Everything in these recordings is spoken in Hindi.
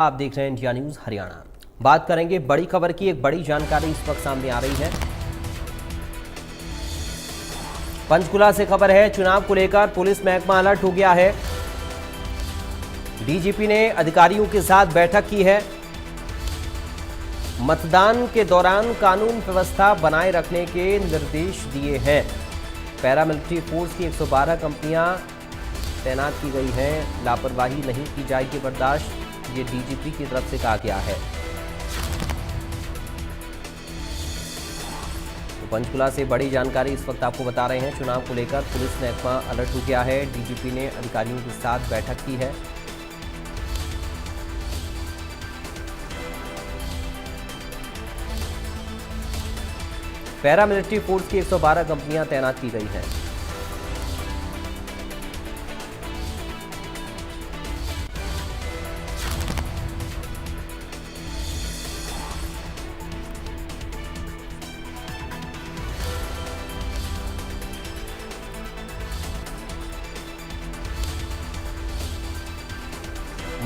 आप देख रहे हैं इंडिया न्यूज हरियाणा। बात करेंगे बड़ी खबर की। एक बड़ी जानकारी इस वक्त सामने आ रही है। पंचकुला से खबर है, चुनाव को लेकर पुलिस महकमा अलर्ट हो गया है। डीजीपी ने अधिकारियों के साथ बैठक की है। मतदान के दौरान कानून व्यवस्था बनाए रखने के निर्देश दिए हैं। पैरामिलिट्री फोर्स की 112 कंपनियां तैनात की गई हैं। लापरवाही नहीं की जाएगी बर्दाश्त, ये डीजीपी की तरफ से कहा गया है। तो पंचकुला से बड़ी जानकारी इस वक्त आपको बता रहे हैं। चुनाव को लेकर पुलिस महकमा अलर्ट हो गया है। डीजीपी ने अधिकारियों के साथ बैठक की है। पैरामिलिट्री फोर्स की 112 कंपनियां तैनात की गई हैं।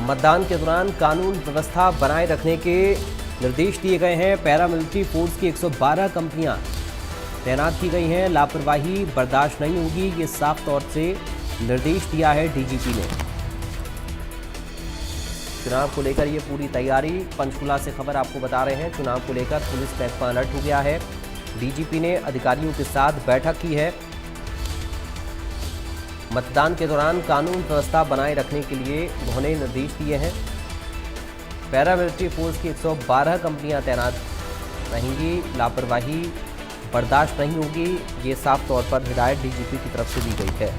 मतदान के दौरान कानून व्यवस्था बनाए रखने के निर्देश दिए गए हैं। पैरामिलिट्री फोर्स की 112 कंपनियां तैनात की गई हैं। लापरवाही बर्दाश्त नहीं होगी, ये साफ तौर से निर्देश दिया है डीजीपी ने। चुनाव को लेकर ये पूरी तैयारी। पंचकुला से खबर आपको बता रहे हैं। चुनाव को लेकर पुलिस महकमा अलर्ट हो गया है। डीजीपी ने अधिकारियों के साथ बैठक की है। मतदान के दौरान कानून व्यवस्था बनाए रखने के लिए उन्होंने निर्देश दिए हैं। पैरामिलिट्री फोर्स की 112 कंपनियां तैनात रहेंगी। लापरवाही बर्दाश्त नहीं होगी, ये साफ तौर पर हिदायत डीजीपी की तरफ से दी गई है।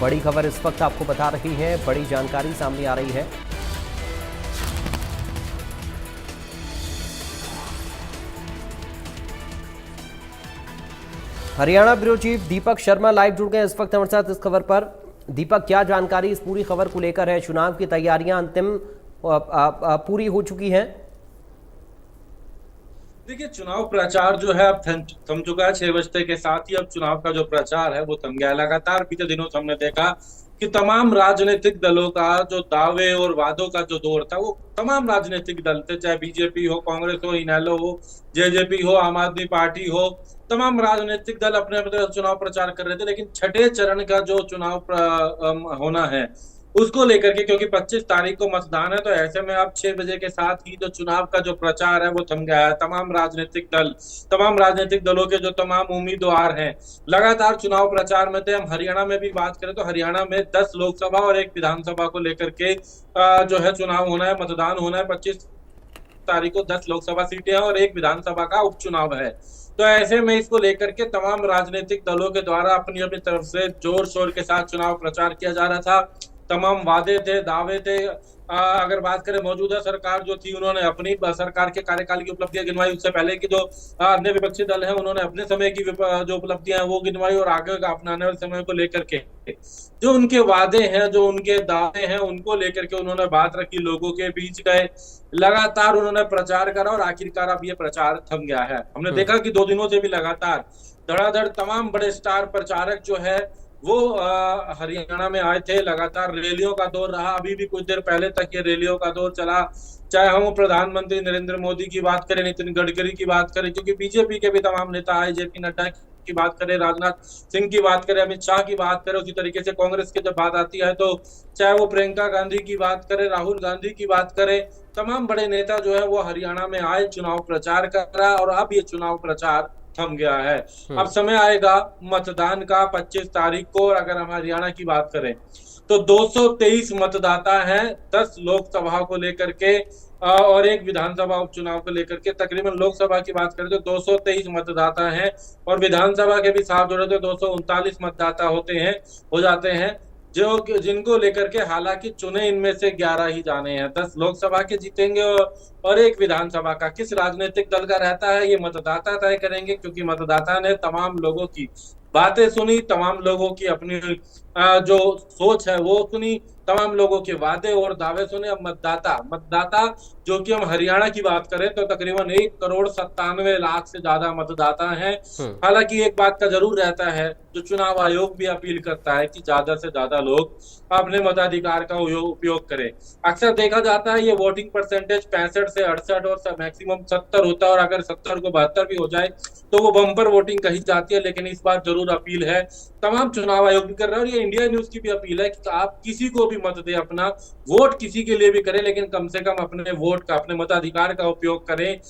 बड़ी खबर इस वक्त आपको बता रही है। बड़ी जानकारी सामने आ रही है। Haryana bureau chief Deepak Sharma live जुड़ गए इस वक्त हमारे साथ इस खबर पर। दीपक, क्या जानकारी इस पूरी खबर को लेकर है? चुनाव की तैयारियां अंतिम पूरी हो चुकी हैं। देखिए, चुनाव प्रचार जो है अब थम चुका है। 6 बजते के साथ ही अब चुनाव का जो प्रचार है वो थम गया है। लगातार बीते दिनों से हमने देखा कि तमाम राजनीतिक दलों का जो दावे और वादों का जो दौर था, वो तमाम राजनीतिक दल थे, चाहे बीजेपी हो, कांग्रेस हो, इनेलो हो, जेजेपी हो, आम आदमी पार्टी हो, तमाम राजनीतिक दल अपने अपने चुनाव प्रचार कर रहे थे। लेकिन छठे चरण का जो चुनाव होना है उसको लेकर के, क्योंकि 25 तारीख को मतदान है, तो ऐसे में अब 6 बजे के साथ ही जो चुनाव का जो प्रचार है वो थम गया है। तमाम राजनीतिक दलों के जो तमाम उम्मीदवार हैं लगातार चुनाव प्रचार में थे। हम हरियाणा में भी बात करें तो हरियाणा में 10 लोकसभा और 1 विधानसभा को लेकर के जो है चुनाव होना है, मतदान होना है। 25 तारीख को 10 लोकसभा सीटें हैं और 1 विधानसभा का उपचुनाव है। तो ऐसे में इसको लेकर के तमाम राजनीतिक दलों के द्वारा अपनी अपनी तरफ से जोर शोर के साथ चुनाव प्रचार किया जा रहा था। तमाम वादे थे, दावे थे। अगर बात करें मौजूदा सरकार जो थी, उन्होंने अपनी सरकार के कार्यकाल की उपलब्धियां गिनवाई। उससे पहले की जो अन्य विपक्षी दल हैं उन्होंने अपने समय की जो उपलब्धियां हैं वो गिनवाई, और आगे का अपने आने वाले समय को लेकर के जो उनके वादे हैं, जो उनके दावे हैं, उनको लेकर के उन्होंने बात रखी, लोगों के बीच गए, लगातार उन्होंने प्रचार करा और आखिरकार अब ये प्रचार थम गया है। हमने देखा कि 2 दिनों से भी लगातार धड़ाधड़ तमाम बड़े स्टार प्रचारक जो है वो हरियाणा में आए थे। लगातार रैलियों का दौर रहा। अभी भी कुछ देर पहले तक ये रैलियों का दौर चला। चाहे हम प्रधानमंत्री नरेंद्र मोदी की बात करें, नितिन गडकरी की बात करें, क्योंकि बीजेपी के भी तमाम नेता आए, जेपी नड्डा की बात करें, राजनाथ सिंह की बात करें, अमित शाह की बात करें, उसी तरीके से कांग्रेस की जब बात आती है तो चाहे वो प्रियंका गांधी की बात करें, राहुल गांधी की बात करें, तमाम बड़े नेता जो है वो हरियाणा में आए, चुनाव प्रचार करा, और अब ये चुनाव प्रचार थम गया है। अब समय आएगा मतदान का 25 तारीख को। और अगर हम हरियाणा की बात करें तो 223 मतदाता हैं 10 लोकसभा को लेकर के और 1 विधानसभा उपचुनाव को लेकर के। तकरीबन लोकसभा की बात करें तो 223 मतदाता हैं और विधानसभा के भी साथ जोड़े तो 239 मतदाता हो जाते हैं। जो जिनको लेकर के हालांकि चुने इनमें से 11 ही जाने हैं, 10 लोकसभा के जीतेंगे और एक विधानसभा का। किस राजनीतिक दल का रहता है ये मतदाता तय करेंगे, क्योंकि मतदाता ने तमाम लोगों की बातें सुनी, तमाम लोगों की अपनी जो सोच है वो सुनी, तमाम लोगों के वादे और दावे सुने। अब मतदाता मतदाता जो कि हम हरियाणा की बात करें तो तकरीबन 1,97,00,000 से ज्यादा मतदाता हैं। हम्म। हालांकि एक बात का जरूर रहता है, जो चुनाव आयोग भी अपील करता है कि ज्यादा से ज्यादा लोग अपने मताधिकार का उपयोग करें। अक्सर देखा जाता है ये वोटिंग परसेंटेज 65 से 68 और मैक्सिमम 70 होता है, और अगर 70 को 72 भी हो जाए तो वो बम्पर वोटिंग कही जाती है। लेकिन इस बार जरूर अपील है, तमाम चुनाव आयोग भी कर रहा है, और ये इंडिया न्यूज की भी अपील है कि आप किसी को भी मत दें, अपना वोट किसी के लिए भी करें, लेकिन कम से कम अपने वोट का, अपने मताधिकार का उपयोग करें।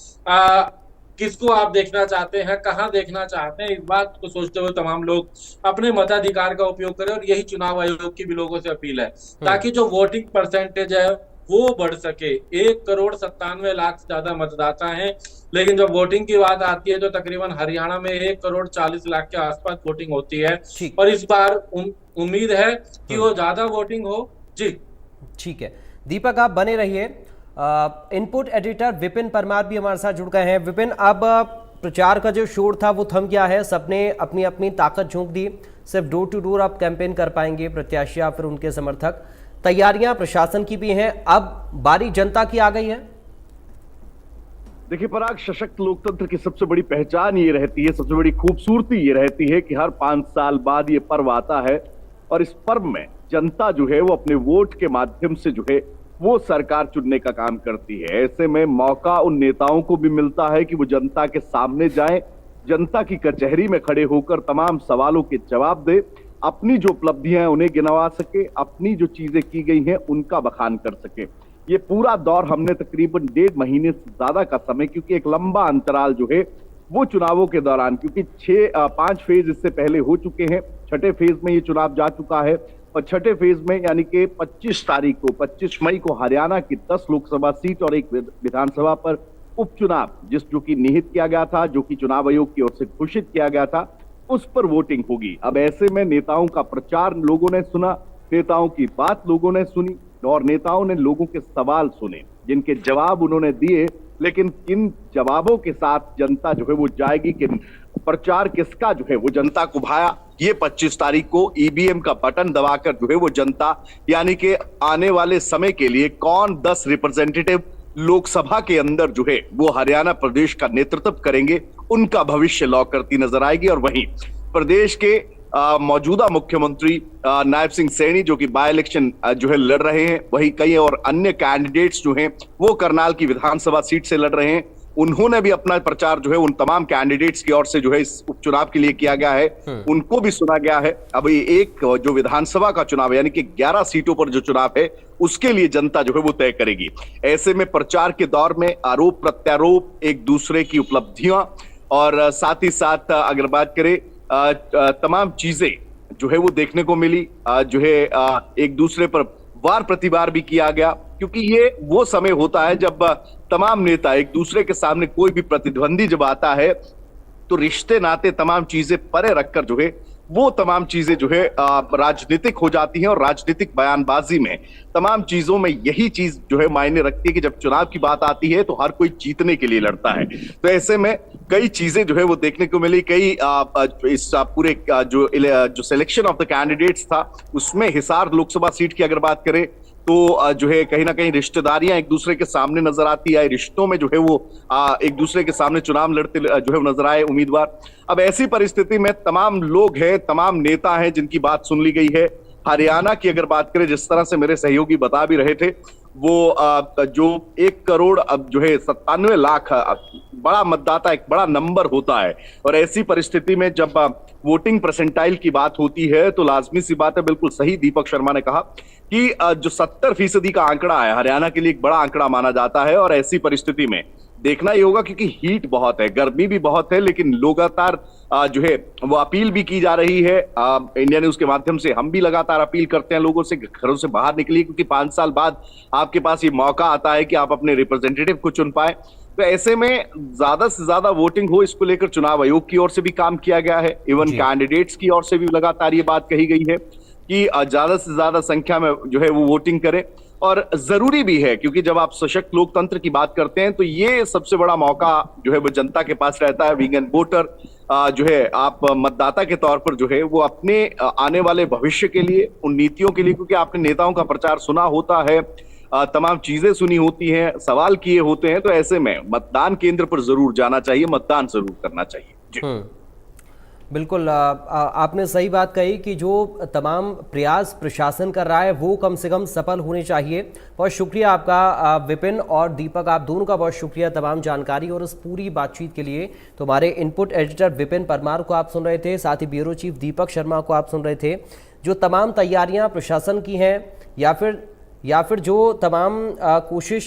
किसको आप देखना चाहते हैं, कहां देखना चाहते हैं, इस बात को सोचते हुए तमाम लोग अपने मताधिकार का उपयोग करें। और यही चुनाव आयोग की भी लोगों से अपील है, ताकि जो वोटिंग परसेंटेज है वो बढ़ सके। 1,97,00,000 से ज्यादा मतदाता हैं, लेकिन जब वोटिंग की बात आती है तो तकरीबन हरियाणा में 1,40,00,000 के आसपास वोटिंग होती है। ठीक। और इस बार उम्मीद है कि वो ज्यादा वोटिंग हो। जी ठीक है, दीपक आप बने रहिए। इनपुट एडिटर विपिन परमार भी हमारे साथ जुड़ गए हैं। विपिन, अब प्रचार का जो शोर था वो थम गया है, सबने अपनी अपनी ताकत झोंक दी, सिर्फ डोर टू डोर आप कैंपेन कर पाएंगे प्रत्याशी या फिर उनके समर्थक। तैयारियां प्रशासन की भी हैं, अब बारी जनता की आ गई है। देखिए पराग, सशक्त लोकतंत्र की सबसे बड़ी पहचान ये रहती है, सबसे बड़ी खूबसूरती ये रहती है कि हर 5 साल बाद ये पर्व आता है, और इस पर्व में जनता जो है वो अपने वोट के माध्यम से जो है वो सरकार चुनने का काम करती है। ऐसे में मौका उन नेताओं को भी मिलता है कि वो जनता के सामने जाएं, जनता की कचहरी में खड़े होकर तमाम सवालों के जवाब दे, अपनी जो उपलब्धियां हैं उन्हें गिनवा सके, अपनी जो चीजें की गई हैं उनका बखान कर सके। ये पूरा दौर हमने तकरीबन 1.5 महीने से ज्यादा का समय, क्योंकि एक लंबा अंतराल जो है वो चुनावों के दौरान, क्योंकि 5 फेज इससे पहले हो चुके हैं, छठे फेज में ये चुनाव जा चुका है, और छठे फेज में यानी कि 25 मई को हरियाणा की 10 लोकसभा सीट और एक विधानसभा पर उपचुनाव जो कि निहित किया गया था, जो कि चुनाव आयोग की ओर से घोषित किया गया था, उस पर वोटिंग होगी। अब ऐसे में नेताओं का प्रचार लोगों ने सुना, नेताओं की बात लोगों ने सुनी, और नेताओं ने लोगों के सवाल सुने, जिनके जवाब उन्होंने दिए। लेकिन किन जवाबों के साथ जनता जो है वो जाएगी, किन प्रचार किसका जो है वो जनता को भाया, ये 25 तारीख को ईवीएम का बटन दबाकर जो है वो जनता, यानी कि आने वाले समय के लिए कौन 10 रिप्रेजेंटेटिव लोकसभा के अंदर जो है वो हरियाणा प्रदेश का नेतृत्व करेंगे, उनका भविष्य लॉक करती नजर आएगी। और वहीं प्रदेश के मौजूदा मुख्यमंत्री नायब सिंह सैनी जो कि बाय इलेक्शन जो है लड़ रहे हैं, वही कई और अन्य कैंडिडेट्स जो हैं वो करनाल की विधानसभा सीट से लड़ रहे हैं। उन्होंने भी अपना प्रचार जो है उन तमाम कैंडिडेट्स की ओर से जो है इस उपचुनाव के लिए किया गया है, उनको भी सुना गया है। अब ये एक जो विधानसभा का चुनाव है, यानी कि 11 सीटों पर जो चुनाव है उसके लिए जनता जो है वो तय करेगी। ऐसे में प्रचार के दौर में आरोप प्रत्यारोप, एक दूसरे की उपलब्धियां, और साथ ही साथ अगर बात करें तमाम चीजें जो है वो देखने को मिली, जो है एक दूसरे पर वार प्रतिवार भी किया गया, क्योंकि ये वो समय होता है जब तमाम नेता एक दूसरे के सामने, कोई भी प्रतिद्वंदी जब आता है तो रिश्ते नाते तमाम चीजें परे रखकर जो है वो तमाम चीजें जो है राजनीतिक हो जाती हैं, और राजनीतिक बयानबाजी में तमाम चीजों में यही चीज जो है मायने रखती है कि जब चुनाव की बात आती है तो हर कोई जीतने के लिए लड़ता है। तो ऐसे में कई चीजें जो है वो देखने को मिली। कई इस पूरे जो सिलेक्शन ऑफ द कैंडिडेट्स था उसमें हिसार लोकसभा सीट की अगर बात करें तो जो है कहीं ना कहीं रिश्तेदारियां एक दूसरे के सामने नजर आती है, रिश्तों में जो है वो एक दूसरे के सामने चुनाव लड़ते जो है नजर आए उम्मीदवार। अब ऐसी परिस्थिति में तमाम लोग हैं, तमाम नेता हैं जिनकी बात सुन ली गई है। हरियाणा की अगर बात करें, जिस तरह से मेरे सहयोगी बता भी रहे थे, वो जो 1 करोड़ अब जो है 97 लाख बड़ा मतदाता, एक बड़ा नंबर होता है। और ऐसी परिस्थिति में जब वोटिंग परसेंटाइल की बात होती है तो लाजमी सी बात है, बिल्कुल सही दीपक शर्मा ने कहा कि जो 70% का आंकड़ा है हरियाणा के लिए एक बड़ा आंकड़ा माना जाता है। और ऐसी परिस्थिति में देखना ही होगा, क्योंकि हीट बहुत है, गर्मी भी बहुत है, लेकिन लगातार जो है वो अपील भी की जा रही है। इंडिया न्यूज के माध्यम से हम भी लगातार अपील करते हैं लोगों से, घरों से बाहर निकलिए, क्योंकि 5 साल बाद आपके पास ये मौका आता है कि आप अपने रिप्रेजेंटेटिव को चुन पाए। तो ऐसे में ज्यादा से ज्यादा वोटिंग हो, इसको लेकर चुनाव आयोग की ओर से भी काम किया गया है, इवन कैंडिडेट्स की ओर से भी लगातार ये बात कही गई है। कि ज्यादा से ज्यादा संख्या में जो है वो वोटिंग करें। और जरूरी भी है, क्योंकि जब आप सशक्त लोकतंत्र की बात करते हैं तो ये सबसे बड़ा मौका जो है वो जनता के पास रहता है। वीगन वोटर जो है, आप मतदाता के तौर पर जो है वो अपने आने वाले भविष्य के लिए, उन नीतियों के लिए, क्योंकि आपने नेताओं का प्रचार सुना होता है, तमाम चीजें सुनी होती हैं, सवाल किए होते हैं, तो ऐसे में मतदान केंद्र पर जरूर जाना चाहिए, मतदान जरूर करना चाहिए जी। बिल्कुल, आपने सही बात कही कि जो तमाम प्रयास प्रशासन कर रहा है वो कम से कम सफल होने चाहिए। बहुत शुक्रिया आपका विपिन और दीपक, आप दोनों का बहुत शुक्रिया तमाम जानकारी और इस पूरी बातचीत के लिए। तो हमारे इनपुट एडिटर विपिन परमार को आप सुन रहे थे, साथ ही ब्यूरो चीफ दीपक शर्मा को आप सुन रहे थे। जो तमाम तैयारियां प्रशासन की हैं या फिर जो तमाम कोशिश